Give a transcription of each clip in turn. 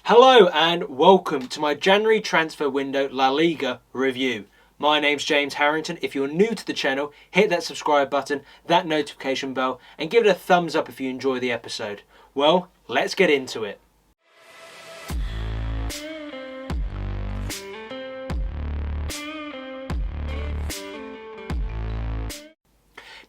Hello and welcome to my January transfer window La Liga review. My name's James Harrington. If you're new to the channel, hit that subscribe button, that notification bell, and give it a thumbs up if you enjoy the episode. Well, let's get into it.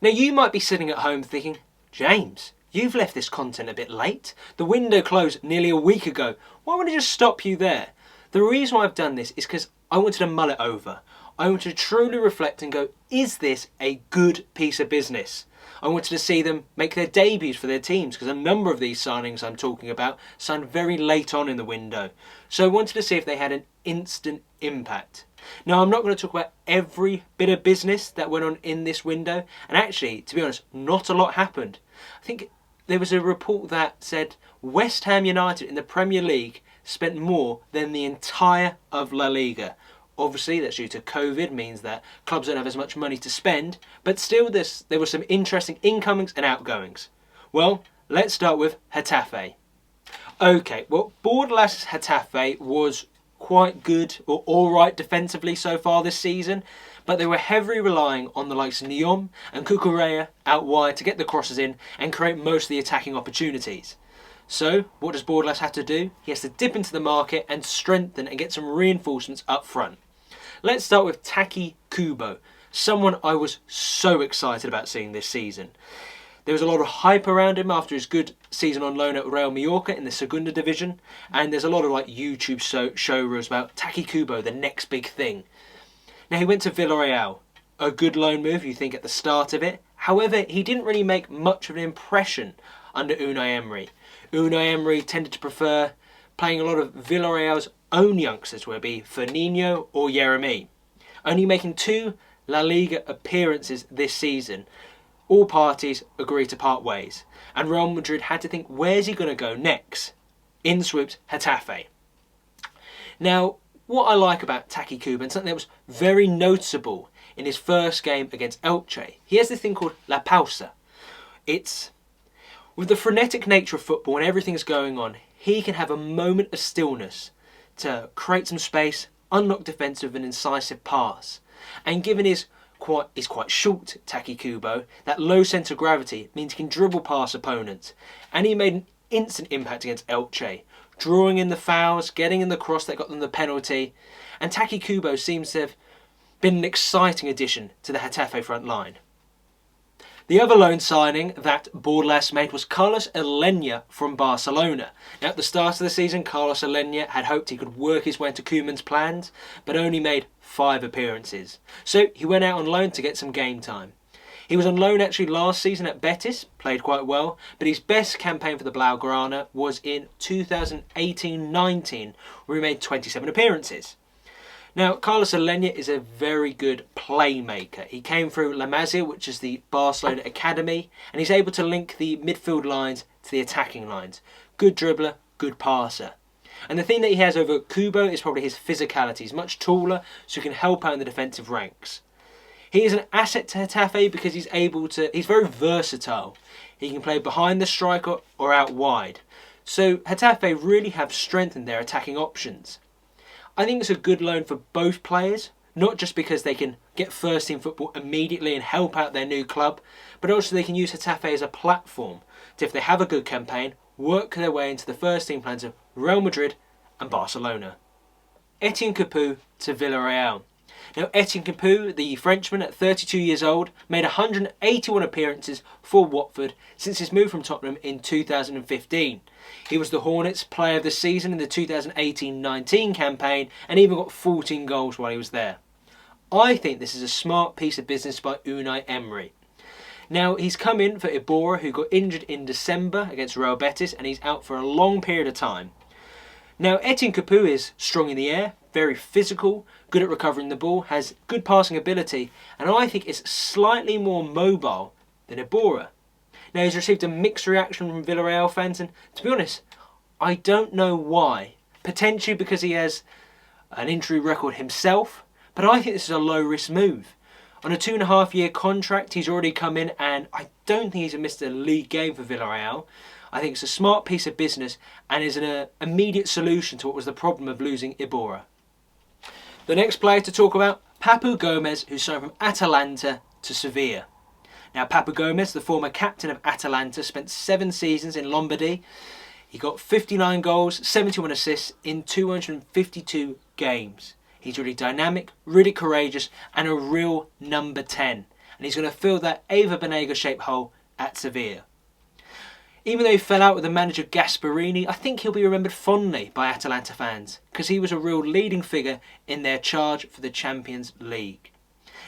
Now you might be sitting at home thinking, James, you've left this content a bit late. The window closed nearly a week ago. Why would I just stop you there? The reason why I've done this is because I wanted to mull it over. I wanted to truly reflect and go, is this a good piece of business? I wanted to see them make their debuts for their teams because a number of these signings I'm talking about signed very late on in the window. So I wanted to see if they had an instant impact. Now, I'm not going to talk about every bit of business that went on in this window. And actually, to be honest, not a lot happened. I think there was a report that said West Ham United in the Premier League spent more than the entire of La Liga. Obviously, that's due to COVID, means that clubs don't have as much money to spend. But still, there were some interesting incomings and outgoings. Well, let's start with Getafe. Okay, well, Bordalas' Getafe was quite good or alright defensively so far this season, but they were heavily relying on the likes of Nyom and Cucurella out wide to get the crosses in and create most of the attacking opportunities. So what does Bordalas have to do? He has to dip into the market and strengthen and get some reinforcements up front. Let's start with Taki Kubo, someone I was so excited about seeing this season. There was a lot of hype around him after his good season on loan at Real Mallorca in the Segunda division, and there's a lot of YouTube showreels about Taki Kubo, the next big thing. Now he went to Villarreal, a good loan move you think at the start of it. However, he didn't really make much of an impression under Unai Emery. Unai Emery tended to prefer playing a lot of Villarreal's own youngsters, whether it be Firmino or Jeremy. Only making 2 La Liga appearances this season. All parties agreed to part ways, and Real Madrid had to think, where's he going to go next? In swoops Getafe. Now, what I like about Taki Kubo, and something that was very noticeable in his first game against Elche, he has this thing called La Pausa. It's, with the frenetic nature of football and everything's going on, he can have a moment of stillness to create some space, unlock defensive and incisive pass. And given his quite short, Taki Kubo, that low centre of gravity means he can dribble past opponents. And he made an instant impact against Elche, drawing in the fouls, getting in the cross that got them the penalty. And Taki Kubo seems to have been an exciting addition to the Getafe front line. The other loan signing that Bordalas made was Carlos Aleñá from Barcelona. Now, at the start of the season, Carlos Aleñá had hoped he could work his way into Koeman's plans, but only made 5 appearances. So he went out on loan to get some game time. He was on loan actually last season at Betis, played quite well, but his best campaign for the Blaugrana was in 2018-19, where he made 27 appearances. Now, Carlos Aleñá is a very good playmaker. He came through La Masia, which is the Barcelona academy, and he's able to link the midfield lines to the attacking lines. Good dribbler, good passer. And the thing that he has over Kubo is probably his physicality. He's much taller, so he can help out in the defensive ranks. He is an asset to Getafe because he's very versatile. He can play behind the striker or out wide. So Getafe really have strengthened their attacking options. I think it's a good loan for both players, not just because they can get first team football immediately and help out their new club, but also they can use Getafe as a platform to, if they have a good campaign, work their way into the first team plans of Real Madrid and Barcelona. Etienne Capoue to Villarreal. Now, Etienne Capoue, the Frenchman at 32 years old, made 181 appearances for Watford since his move from Tottenham in 2015. He was the Hornets' player of the season in the 2018-19 campaign and even got 14 goals while he was there. I think this is a smart piece of business by Unai Emery. Now, he's come in for Iborra, who got injured in December against Real Betis, and he's out for a long period of time. Now, Etienne Capoue is strong in the air, very physical, good at recovering the ball, has good passing ability, and I think is slightly more mobile than Iborra. Now, he's received a mixed reaction from Villarreal fans, and to be honest, I don't know why. Potentially because he has an injury record himself, but I think this is a low-risk move. On a 2.5-year contract, he's already come in, and I don't think he's missed a league game for Villarreal. I think it's a smart piece of business and is an immediate solution to what was the problem of losing Iborra. The next player to talk about, Papu Gomez, who signed from Atalanta to Sevilla. Now, Papu Gomez, the former captain of Atalanta, spent 7 seasons in Lombardy. He got 59 goals, 71 assists in 252 games. He's really dynamic, really courageous, and a real number 10. And he's going to fill that Eva Banega-shaped hole at Sevilla. Even though he fell out with the manager Gasperini, I think he'll be remembered fondly by Atalanta fans because he was a real leading figure in their charge for the Champions League.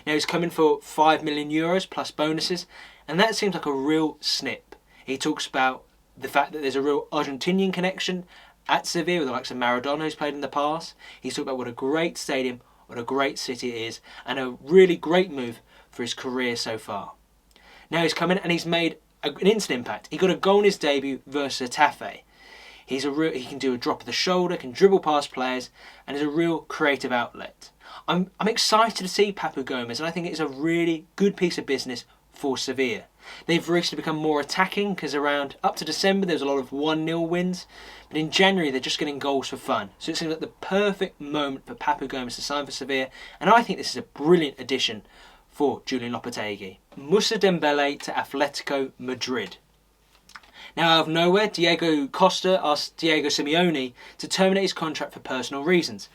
Now he's coming for €5 million plus bonuses, and that seems like a real snip. He talks about the fact that there's a real Argentinian connection at Sevilla with the likes of Maradona who's played in the past. He's talked about what a great stadium, what a great city it is, and a really great move for his career so far. Now he's come in and he's made an instant impact. He got a goal in his debut versus Getafe. He can do a drop of the shoulder, can dribble past players, and is a real creative outlet. I'm excited to see Papu Gomez, and I think it's a really good piece of business for Sevilla. They've recently become more attacking because up to December there was a lot of 1-0 wins, but in January they're just getting goals for fun. So it seems like the perfect moment for Papu Gomez to sign for Sevilla, and I think this is a brilliant addition for Julian Lopetegui. Moussa Dembele to Atletico Madrid. Now out of nowhere, Diego Costa asked Diego Simeone to terminate his contract for personal reasons.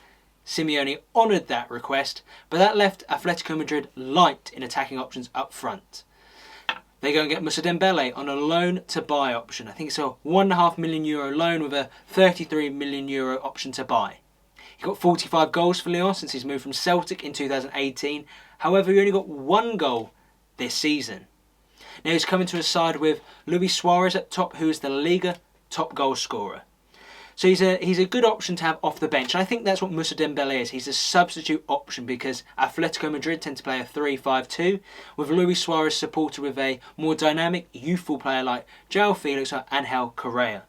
Simeone honoured that request, but that left Atletico Madrid light in attacking options up front. They go and get Moussa Dembele on a loan to buy option. I think it's a €1.5 million loan with a €33 million option to buy. He got 45 goals for Lyon since he's moved from Celtic in 2018. However, he only got 1 goal this season. Now he's coming to a side with Luis Suarez at top, who is the Liga top goal scorer. So he's a good option to have off the bench. And I think that's what Moussa Dembele is. He's a substitute option because Atletico Madrid tend to play a 3-5-2 with Luis Suarez supported with a more dynamic, youthful player like João Felix or Ángel Correa.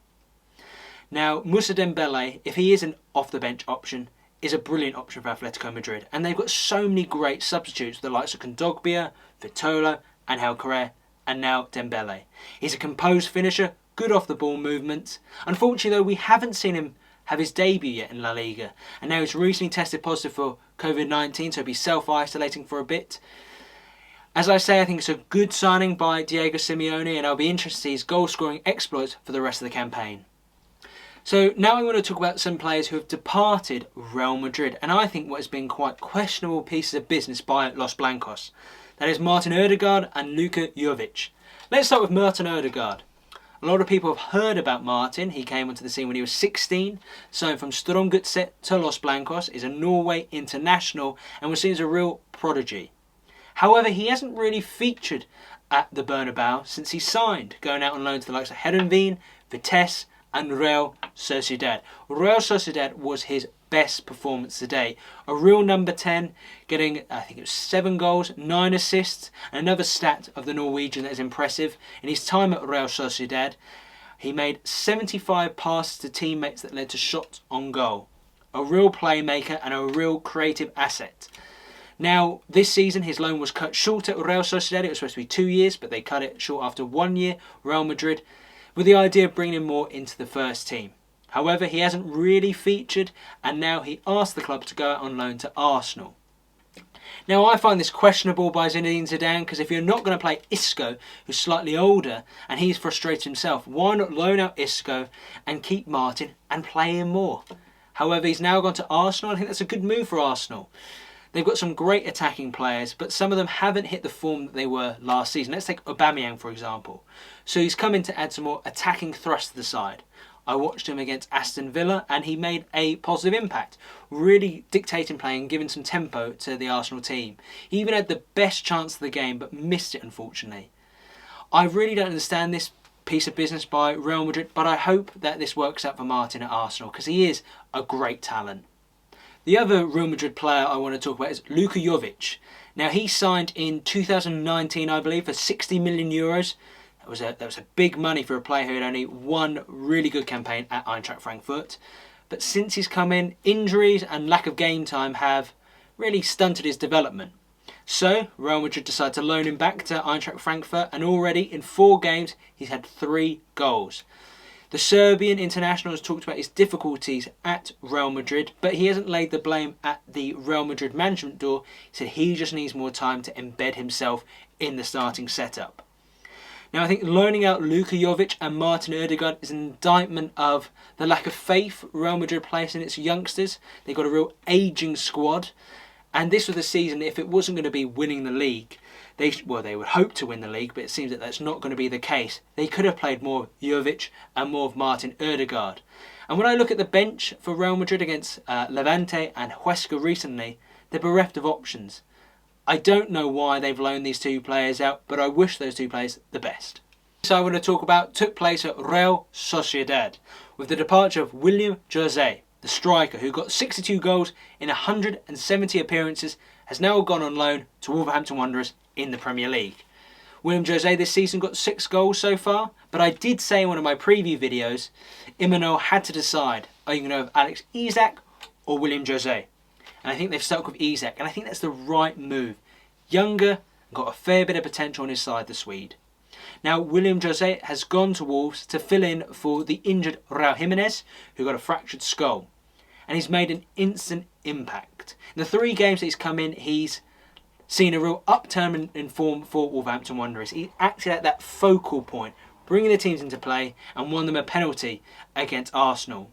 Now, Moussa Dembele, if he is an off-the-bench option, is a brilliant option for Atletico Madrid. And they've got so many great substitutes, the likes of Kondogbia, Vitolo, Ángel Correa, and now Dembele. He's a composed finisher, good off-the-ball movements. Unfortunately, though, we haven't seen him have his debut yet in La Liga. And now he's recently tested positive for COVID-19, so he'll be self-isolating for a bit. As I say, I think it's a good signing by Diego Simeone, and I'll be interested to see his goal-scoring exploits for the rest of the campaign. So now I'm going to talk about some players who have departed Real Madrid, and I think what has been quite questionable pieces of business by Los Blancos. That is Martin Ødegaard and Luka Jović. Let's start with Martin Ødegaard. A lot of people have heard about Martin. He came onto the scene when he was 16, signed from Strømsgodset to Los Blancos, is a Norway international, and was seen as a real prodigy. However, he hasn't really featured at the Bernabeu since he signed, going out on loan to the likes of Heerenveen, Vitesse, and Real Sociedad. Real Sociedad was his best performance today. A real number 10, getting, I think it was 7 goals, 9 assists, and another stat of the Norwegian that is impressive. In his time at Real Sociedad, he made 75 passes to teammates that led to shots on goal. A real playmaker and a real creative asset. Now, this season his loan was cut short at Real Sociedad. It was supposed to be 2 years, but they cut it short after 1 year. Real Madrid, with the idea of bringing him more into the first team. However, he hasn't really featured, and now he asked the club to go out on loan to Arsenal. Now, I find this questionable by Zinedine Zidane, because if you're not going to play Isco, who's slightly older, and he's frustrated himself, why not loan out Isco and keep Martin and play him more? However, he's now gone to Arsenal. I think that's a good move for Arsenal. They've got some great attacking players, but some of them haven't hit the form that they were last season. Let's take Aubameyang, for example. So he's come in to add some more attacking thrust to the side. I watched him against Aston Villa and he made a positive impact, really dictating play and giving some tempo to the Arsenal team. He even had the best chance of the game but missed it, unfortunately. I really don't understand this piece of business by Real Madrid, but I hope that this works out for Martin at Arsenal because he is a great talent. The other Real Madrid player I want to talk about is Luka Jović. Now, he signed in 2019, I believe, for €60 million. That was a big money for a player who had only one really good campaign at Eintracht Frankfurt. But since he's come in, injuries and lack of game time have really stunted his development. So, Real Madrid decided to loan him back to Eintracht Frankfurt, and already in 4 games he's had 3 goals. The Serbian international has talked about his difficulties at Real Madrid, but he hasn't laid the blame at the Real Madrid management door. He said he just needs more time to embed himself in the starting setup. Now I think loaning out Luka Jović and Martin Ødegaard is an indictment of the lack of faith Real Madrid place in its youngsters. They've got a real ageing squad, and this was the season, if it wasn't going to be winning the league, they would hope to win the league, but it seems that that's not going to be the case. They could have played more of Jović and more of Martin Ødegaard. And when I look at the bench for Real Madrid against Levante and Huesca recently, they're bereft of options. I don't know why they've loaned these two players out, but I wish those two players the best. So I want to talk about took place at Real Sociedad with the departure of Willian José, the striker who got 62 goals in 170 appearances, has now gone on loan to Wolverhampton Wanderers in the Premier League. Willian José this season got 6 goals so far, but I did say in one of my preview videos, Imanol had to decide, are you going to have Alex Isak or Willian José? And I think they've stuck with Isak, and I think that's the right move. Younger, and got a fair bit of potential on his side, the Swede. Now, Willian José has gone to Wolves to fill in for the injured Raul Jimenez, who got a fractured skull. And he's made an instant impact. In the 3 games that he's come in, he's seen a real upturn in form for Wolverhampton Wanderers. He acted at that focal point, bringing the teams into play and won them a penalty against Arsenal.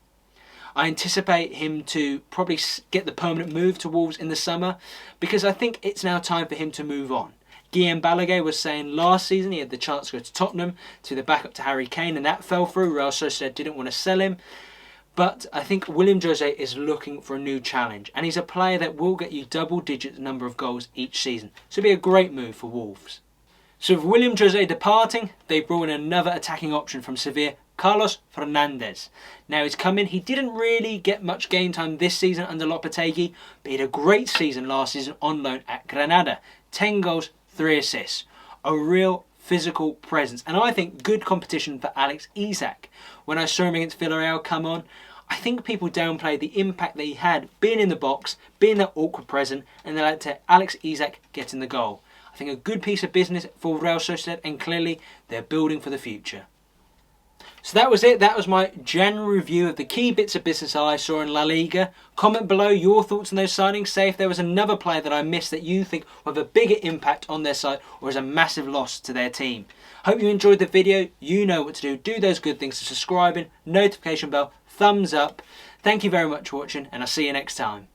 I anticipate him to probably get the permanent move to Wolves in the summer, because I think it's now time for him to move on. Guillaume Balaguer was saying last season he had the chance to go to Tottenham to the backup to Harry Kane, and that fell through. Real Sociedad didn't want to sell him. But I think Willian José is looking for a new challenge, and he's a player that will get you double-digit number of goals each season. So it'll be a great move for Wolves. So with Willian José departing, they brought in another attacking option from Sevilla, Carlos Fernández. Now he's come in, he didn't really get much game time this season under Lopetegui, but he had a great season last season on loan at Granada. 10 goals, 3 assists. A real physical presence, and I think good competition for Alex Isak. When I saw him against Villarreal come on, I think people downplayed the impact that he had being in the box, being that awkward present, and they led to Alex Isak getting the goal. I think a good piece of business for Real Sociedad, and clearly they're building for the future. So that was it. That was my January review of the key bits of business I saw in La Liga. Comment below your thoughts on those signings. Say if there was another player that I missed that you think will have a bigger impact on their side or is a massive loss to their team. Hope you enjoyed the video. You know what to do. Do those good things to subscribing, notification bell, thumbs up. Thank you very much for watching, and I'll see you next time.